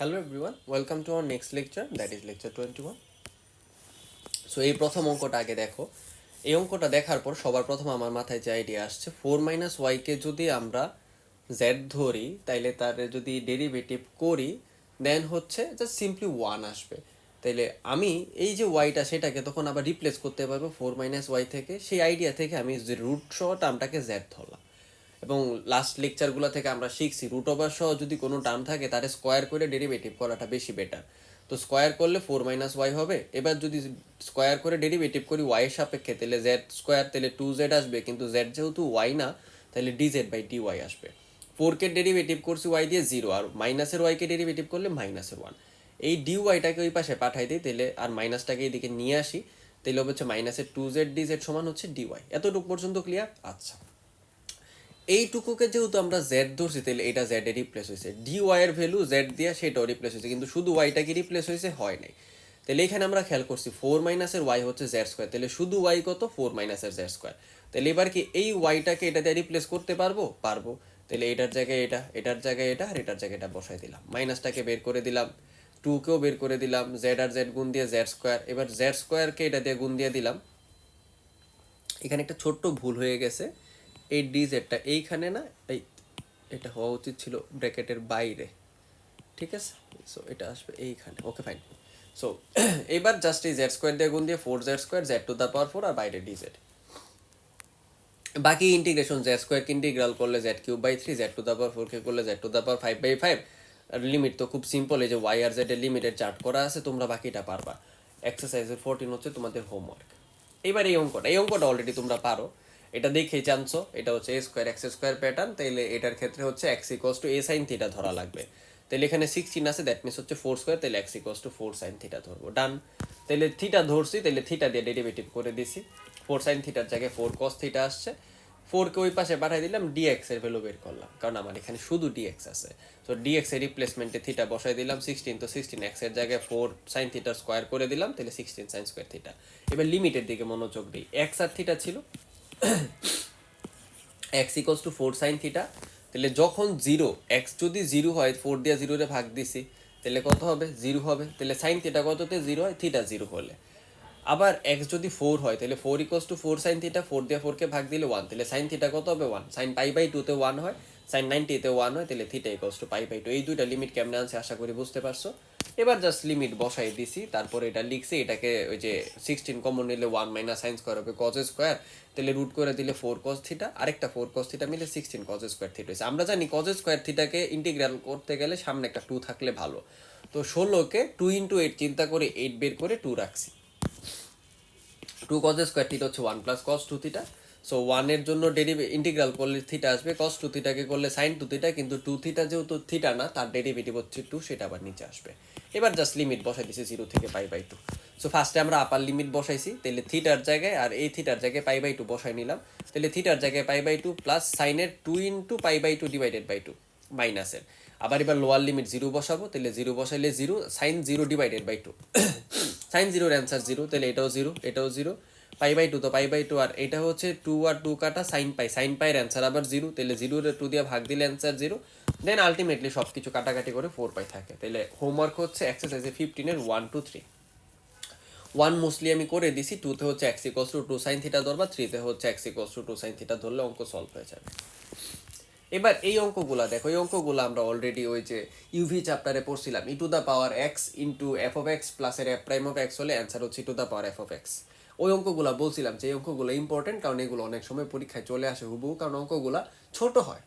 Hello everyone, welcome to our next lecture, that is lecture 21. So এই প্রথম অঙ্কটা আগে দেখো। এই অঙ্কটা দেখার পর সবার প্রথম আমার মাথায় যে আইডিয়া আসছে, 4 - y কে যদি আমরা z ধরি তাইলে তার যদি ডেরিভেটিভ করি দেন হচ্ছে জাস্ট সিম্পলি 1 আসবে। তাইলে আমি এই যে ওয়াইটা সেটাকে তখন আবার রিপ্লেস করতে পারবো 4 - y থেকে। সেই আইডিয়া থেকে আমি যে রুট সহ টার্মটাকে z ধরলাম। এবং লাস্ট লেকচারগুলো থেকে আমরা শিখছি রুট ওভার সহ যদি কোনো টার্ম থাকে তার স্কোয়ার করে ডেরিভেটিভ করাটা বেশি বেটার। তো স্কোয়ার করলে 4 - y হবে। এবার যদি স্কোয়ার করে ডেরিভেটিভ করি ওয়াই এর সাপেক্ষে তাহলে জেড স্কোয়ার, তাহলে 2z আসবে, কিন্তু জেড যেহেতু ওয়াই না তাহলে dz/dy আসবে। 4 কে ডেরিভেটিভ করছি ওয়াই দিয়ে 0, আর মাইনাসের ওয়াইকে ডেরিভেটিভ করলে -1। এই ডিওয়াইটাকে ওই পাশে পাঠাই দিই, তাহলে আর মাইনাসটাকে এইদিকে নিয়ে আসি, তাহলে হচ্ছে -2z/dz সমান হচ্ছে ডিওয়াই। এতটুকু পর্যন্ত ক্লিয়ার? আচ্ছা, এইটুকুকে যেহেতু আমরা জেড ধরছি তাহলে এটা জেড এ রিপ্লেস হয়েছে, ডি ওয়াই এর ভ্যালু জেড দিয়ে সেটাও রিপ্লেস হয়েছে, কিন্তু শুধু ওয়াইটা কি রিপ্লেস হয়েছে? হয় নাই। তাহলে এখানে আমরা খেয়াল করছি 4 - ওয়াই হচ্ছে জেড স্কোয়ার, তাহলে শুধু ওয়াই কত? 4 - জেড স্কোয়ার। তাহলে এবার কি এই ওয়াইটাকে এটা দিয়ে রিপ্লেস করতে পারবো? পারবো। তাহলে এটার জায়গায় এটা, এটার জায়গায় এটা, আর এটার জায়গায় এটা বসাই দিলাম, মাইনাসটাকে বের করে দিলাম, 2কেও বের করে দিলাম, জেড আর জেড গুণ দিয়ে জেড স্কোয়ার। এবার জেড স্কোয়ারকে এটা দিয়ে গুণ দিয়ে দিলাম। এখানে একটা ছোট্ট ভুল হয়ে গেছে, এই ডিজেডটা এইখানে না, এই এটা হওয়া উচিত ছিল ব্র্যাকেটের বাইরে, ঠিক আছে? সো এটা আসবে এইখানে, ওকে ফাইন। সো এবার জাস্ট এই জেড স্কোয়ার দিয়ে গুণ দিয়ে 4z² z⁴ আর বাইরে ডিজেড। বাকি ইন্টিগ্রেশন জেড স্কোয়ারকে ইন্টিগ্রাল করলে z³/3, z⁴কে করলে z⁵/5। আর লিমিট তো খুব সিম্পল, এই যে ওয়াই আর জেড এর লিমিটের চার্ট করা আছে, তোমরা বাকিটা পারবা। এক্সারসাইজের 14 হচ্ছে তোমাদের হোমওয়ার্ক। এবার এই অঙ্কটা অলরেডি তোমরা পারো, এটা দেখেই জানছো এটা হচ্ছে a²x² প্যাটার্ন। তাইলে এটার ক্ষেত্রে হচ্ছে x = a sin θ ধরা লাগবে। তাহলে এখানে 16 আছে, দ্যাট মিনস হচ্ছে 4², তাহলে x = 4 sin θ ধরবো। ডান। তাহলে থিটা ধরছি, তাহলে থিটা দিয়ে ডেরিভেটিভ করে দিছি। 4 sin θ জায়গায় 4 cos θ আসছে, 4কে ওই পাশে পাঠিয়ে দিলাম, dx এর ভ্যালু বের করলাম, কারণ আমার এখানে শুধু dx আছে। তো dx এর রিপ্লেসমেন্টে থিটা বসাই দিলাম 16, তো 16 x এর জায়গায় 4 sin θ স্কয়ার করে দিলাম, তাহলে 16 sin স্কয়ার থিটা। এবার লিমিটের দিকে মনোযোগ দিই। x আর থিটা ছিল, x = 4 sin θ, তাহলে যখন 0, x যদি 0 হয়, 4 দিয়ে 0 রে ভাগ দিছি, তাহলে কত হবে? 0 হবে। তাহলে sin θ কততে? 0 হয়, থিটা 0 হলে। আবার x যদি 4 হয় তাহলে 4 = 4 sin θ, 4 দিয়ে 4 কে ভাগ দিলে 1, তাহলে sin θ কত হবে? 1। sin π/2 তে 1 হয়, sin 90 তে 1 হয়, তাহলে θ = π/2। এই দুইটা লিমিট কেমনে আনছে আশা করি বুঝতে পারছো। এবার জাস্ট লিমিট বসাই দিছি, তারপর এটা লিখছি, এটাকে ওই যে 16 কমন নিলে 1 - sin স্কয়ার হবে cos স্কয়ার, তাহলে রুট করে দিলে 4 cos θ, আরেকটা 4 cos θ মিলে 16 cos স্কয়ার থিটা হইছে। আমরা জানি cos স্কয়ার থিটাকে ইন্টিগ্রাল করতে গেলে সামনে একটা 2 থাকলে ভালো। তো 16কে 2 × 8 চিন্তা করে 8 বের করে 2 রাখছি। 2 cos স্কয়ার থিটা হচ্ছে 1 + cos 2 থিটা। সো 1 এর জন্য ইন্টিগ্রাল করলে থিটা আসবে, cos 2 থিটাকে করলে sin 2 থিটা, কিন্তু 2 থিটা যেহেতু থিটা না, তার ডেরিভেটিভ হচ্ছে 2, সেটা আবার নিচে আসবে। এবার জাস্ট লিমিট বসাই দিছি 0 থেকে π/2। সো ফার্স্টে আমরা আপার লিমিট বসাইছি, তাহলে থিটার জায়গায় আর এই থিটার জায়গায় π/2 বসাই নিলাম। তাহলে থিটার জায়গায় π/2 প্লাস সাইনের 2 × π/2 / 2 মাইনাসের। আবার এবার লোয়ার লিমিট 0 বসাবো, তাহলে 0 বসাইলে 0, sin 0 / 2 sin 0 এর অ্যান্সার 0, তাহলে এটাও 0, এটাও 0, π/2 তো π/2, আর এটা হচ্ছে 2 আর 2 কাটা sin π, sin π এর অ্যান্সার আবার 0, তাহলে 0 এর 2 দিয়ে ভাগ দিলে অ্যান্সার 0। দেন আলটিমেটলি সব কিছু কাটাকাটি করে 4π থাকে। তাহলে হোমওয়ার্ক হচ্ছে এক্সারসাইজে 15 এর 1 2 3। 1 মোস্টলি আমি করে দিছি, 2 তে হচ্ছে x = 2 sin θ ধরবা, 3 তে হচ্ছে x = 2 sin θ ধরলে অঙ্ক সলভ হয়ে যাবে। এবার এই অঙ্কগুলা দেখো, এই অঙ্কগুলো আমরা অলরেডি ওই যে ইউভি চ্যাপ্টারে পড়ছিলাম। e⁻x * f(x) প্লাস এর f'(x) হলে অ্যান্সার হচ্ছে e⁻f(x). ওই অঙ্কগুলা বলছিলাম যে এই অঙ্কগুলো ইম্পর্টেন্ট, কারণ এগুলো অনেক সময় পরীক্ষায় চলে আসে হুবহু, কারণ অঙ্কগুলা ছোট হয়।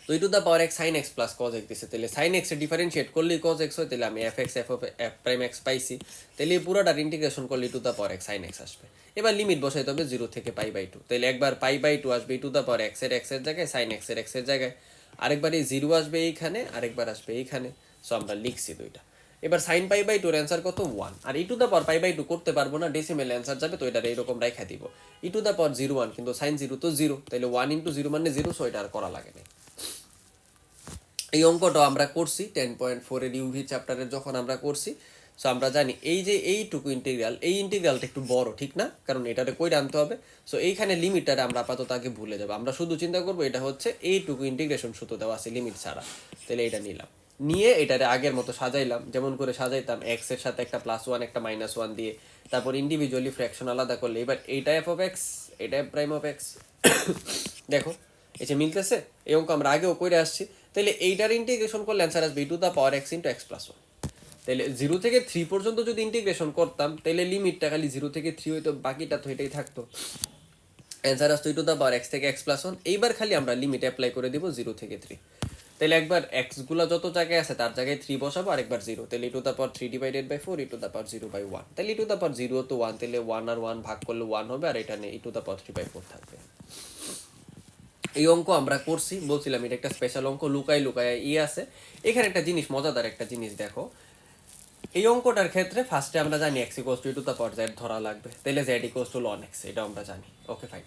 তো e⁻x sin x plus cos x দিছে, তাহলে sin x এ ডিফারেন্সিয়েট করলেই cos x হয়, তাহলে আমি f(x) f'(x) পাইছি, তাহলে এই পুরোটার ইন্টিগ্রেশন করলে e⁻x sin x আসবে। এবার লিমিট বসাইতে হবে 0 থেকে π/2, তাহলে একবার π/2 আসবে e⁻x এর x এর জায়গায়, sin x এর x এর জায়গায়, আরেকবার এই 0 আসবে এইখানে, আরেকবার আসবে এইখানে। সো আমরা লিখছি দুইটা। এবার sin π/2 এর অ্যান্সার কত? 1। আর e⁻π/2 করতে পারবো না, ডেসিমেল অ্যান্সার যাবে, তো এটা এইরকম রাখা দিব e⁻01, কিন্তু sin 0 তো 0, তাহলে 1 × 0 মানে 0, সো এটা আর করা লাগে না। এই অঙ্কটা আমরা করছি 10.4 এর ইউভি চ্যাপ্টারে যখন আমরা করছি। সো আমরা জানি এই যে এইটুকু ইন্টিগ্রাল, এই ইন্টিগ্রালটা একটু বড়, ঠিক না? কারণ এটাতে কই আনতে হবে। সো এইখানে লিমিটটা আমরা আপাতত আগে ভুলে যাবো, আমরা শুধু চিন্তা করবো এটা হচ্ছে এইটুকু ইন্টিগ্রেশন শুধু দেওয়া আছে লিমিট ছাড়া, তাহলে এটা নিলাম। নিয়ে এটারে আগের মতো সাজাইলাম, যেমন করে সাজাইতাম এক্স এর সাথে একটা +1 একটা -1 দিয়ে, তারপর ইন্ডিভিজুয়ালি ফ্র্যাকশন আলাদা করলে এবার এইটা এফ অফ এক্স, এটা প্রাইম অফ এক্স। দেখো এই যে মিলতেছে, এই অঙ্ক আমরা আগেও করে আসছি। তাহলে এইটার ইন্টিগ্রেশন করলে অ্যান্সার আসবে two the power x into x plus one. তাহলে 0 থেকে 3 পর্যন্ত যদি ইন্টিগ্রেশন করতাম তাহলে লিমিটটা খালি 0 থেকে 3 হইতো, বাকিটা তো এটাই থাকতো। অ্যান্সার আসতো টু দ্য পাওয়ার এক্স থেকে এক্স প্লাস ওয়ান। এইবার খালি আমরা লিমিট অ্যাপ্লাই করে দিব 0 থেকে 3। তাহলে একবার এক্স গুলা যত জায়গায় আছে তার জায়গায় 3 বসাবো, আর একবার 0, তাহলে to the power 3 divided by 4 to the power 0/1। তাহলে টু দ্য পাওয়ার 0 তো 1, তাহলে 1 আর 1 ভাগ করলে 1 হবে, আর এটা নিয়ে টু দ্য পাওয়ার 3/4 থাকবে। এই অঙ্ক আমরা করছি, বলছিলাম এটা একটা স্পেশাল অঙ্ক, লুকাই আছে। এখানে একটা জিনিস, মজাদার একটা জিনিস দেখো, এই অঙ্কটার ক্ষেত্রে ফার্স্টে আমরা জানি x equals to two the power z ধরা লাগবে, তাহলে z equals to ln x, এটা আমরা জানি। ওকে ফাইন,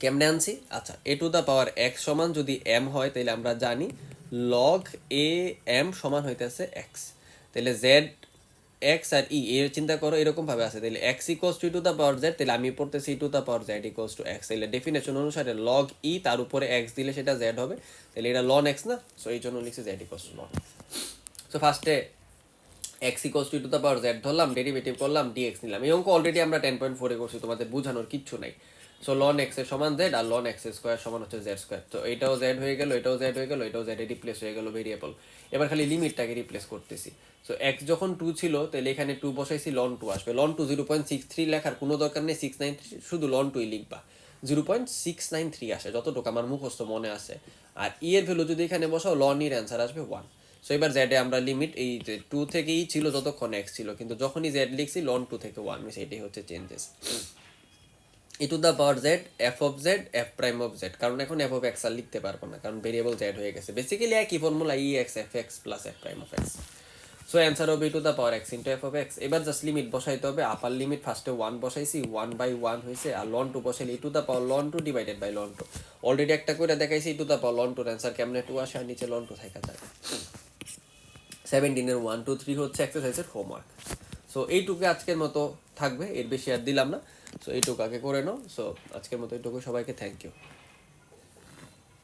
কেমনে আনছি? আচ্ছা, a two the power x সমান যদি m হয় তাহলে আমরা জানি log a m সমান হইতেছে x। তাহলে z x আর e এর চিন্তা করো এরকম ভাবে আছে, তাহলে x equals to the power z, তাহলে আমি পড়তেছি two the power z equals to x। তাহলে ডেফিনেশন অনুসারে log e তার উপরে x দিলে সেটা z হবে, তাহলে এটা ln x না, সো এই জন্য লিখছি z equals to ln। So ফার্স্টে x equals to the power z ধরলাম, ডেরিভেটিভ করলাম, dx নিলাম। এই অঙ্ক অলরেডি আমরা 10.4 এ করছি, তোমাদের বোঝানোর কিচ্ছু নাই। সো ln x এর সমান z, আর ln x স্কয়ার সমান হচ্ছে z স্কয়ার। তো এটাও z হয়ে গেল, এটাও z হয়ে গেল, এটাও z এ রিপ্লেস হয়ে গেল ভেরিয়েবল। এবার খালি লিমিটটাকে রিপ্লেস করতেছি। সো x যখন 2 ছিল তাহলে এখানে 2 বসাইছি, ln 2 আসবে। ln 2 0.63 লেখার কোনো দরকার নেই, 693, শুধু ln 2 লিখবা। 0.693 আসে যতটুকু আমার মুখস্থ মনে আছে। আর e এর ভ্যালু যদি এখানে বসাও, ln এর অ্যান্সার আসবে 1। সো এবার z এ আমরা লিমিট, এই যে 2 থেকে ই ছিল যতক্ষণ x ছিল, কিন্তু যখনই z লিখছি ln 2 থেকে 1 মিস, এটাই হচ্ছে changes. e to the power z f of z f prime of z, কারণ এখন f অফ x আর লিখতে পারবো না কারণ ভেরিয়েবল z হয়ে গেছে। বেসিক্যালি একই formula, e x f x plus f prime of x। So answer হবে e to the power x into f of x। এবার জাস্ট লিমিট বসাইতে হবে, আপার লিমিট ফার্স্টে 1 বসাইছি, 1/1 হয়েছে, আর ln 2 বসাইলে e to the power ln 2 divided by ln 2। Already একটা করে দেখাইছি, e to the power ln 2 এর অ্যান্সার কেমনে 2 আসে, আর নিচে ln 2 থাকা যায়। 17 এর 1 2 3 হচ্ছে এক্সারসাইজের হোমওয়ার্ক। সো এইটুকু আজকের মতো থাকবে, এর বেশি আর দিলাম না। সো এইটুকু আগে করে নাও। সো আজকের মতো এইটুকু, সবাইকে থ্যাংক ইউ।